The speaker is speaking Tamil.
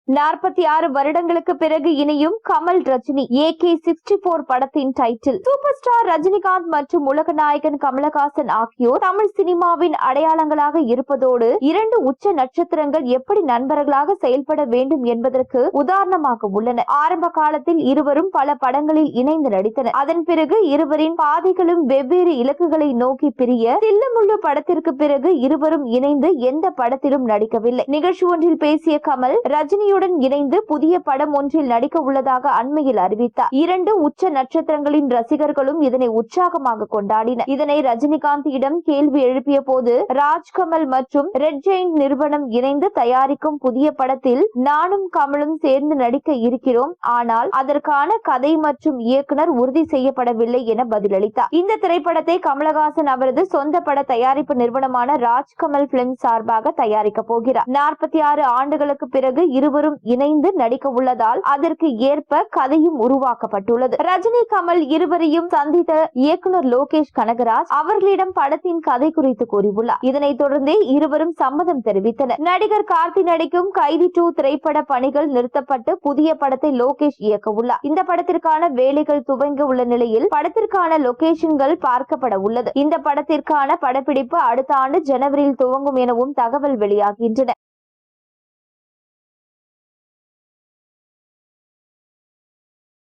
46 வருடங்களுக்கு பிறகு இணையும் கமல் ரஜினி. AK-64 படத்தின் டைட்டில். சூப்பர் ஸ்டார் ரஜினிகாந்த் மற்றும் உலக நாயகன் கமலஹாசன் ஆகியோர் தமிழ் சினிமாவின் அடையாளங்களாக இருப்பதோடு இரண்டு உச்ச நட்சத்திரங்கள் எப்படி நண்பர்களாக செயல்பட வேண்டும் என்பதற்கு உதாரணமாக உள்ளனர். ஆரம்ப காலத்தில் இருவரும் பல படங்களில் இணைந்து நடித்தனர். அதன் பிறகு இருவரின் பாதைகளும் வெவ்வேறு இலக்குகளை நோக்கி பிரிய தில்லுமுள்ளு படத்திற்கு பிறகு இருவரும் இணைந்து எந்த படத்திலும் நடிக்கவில்லை. நிகழ்ச்சி ஒன்றில் பேசிய கமல் ரஜினியுடன் இணைந்து புதிய படம் ஒன்றில் நடிக்க உள்ளதாக அண்மையில் அறிவித்தார். இரண்டு உச்ச நட்சத்திரங்களின் ரசிகர்களும் இதனை உற்சாகமாக கொண்டாடினர். இதனை ரஜினிகாந்திடம் கேள்வி எழுப்பிய போது ராஜ்கமல் மற்றும் ரெட் ஜெயிண்ட் நிறுவனம் இணைந்து தயாரிக்கும் புதிய படத்தில் நானும் கமலும் சேர்ந்து நடிக்க இருக்கிறோம். ஆனால் அதற்கான கதை மற்றும் இயக்குனர் உறுதி செய்யப்படவில்லை என பதிலளித்தார். இந்த திரைப்படத்தை கமலஹாசன் அவரது சொந்த பட தயாரிப்பு நிறுவனமான ராஜ்கமல் பிலிம் சார்பாக தயாரிக்க போகிறார். 46 ஆண்டுகளுக்கு பிறகு இருவரும் இணைந்து நடிக்க உள்ளதால் அதற்கு ஏற்ப கதையும் உருவாக்கப்பட்டுள்ளது. ரஜினி கமல் இருவரையும் சந்தித்த இயக்குனர் லோகேஷ் கனகராஜ் அவர்களிடம் படத்தின் கதை குறித்து கூறியுள்ளார். இதனைத் தொடர்ந்தே இருவரும் சம்மதம் தெரிவித்தனர். நடிகர் கார்த்தி நடிக்கும் கைதி 2 திரைப்பட பணிகள் நிறுத்தப்பட்டு புதிய படத்தை லோகேஷ் இயக்க உள்ளார். இந்த படத்திற்கான வேலைகள் துவங்க உள்ள நிலையில் படத்திற்கான லொகேஷன்கள் பார்க்கப்பட உள்ளது. இந்த படத்திற்கான படப்பிடிப்பு அடுத்த ஆண்டு ஜனவரியில் துவங்கும் எனவும் தகவல் வெளியாகின்றன.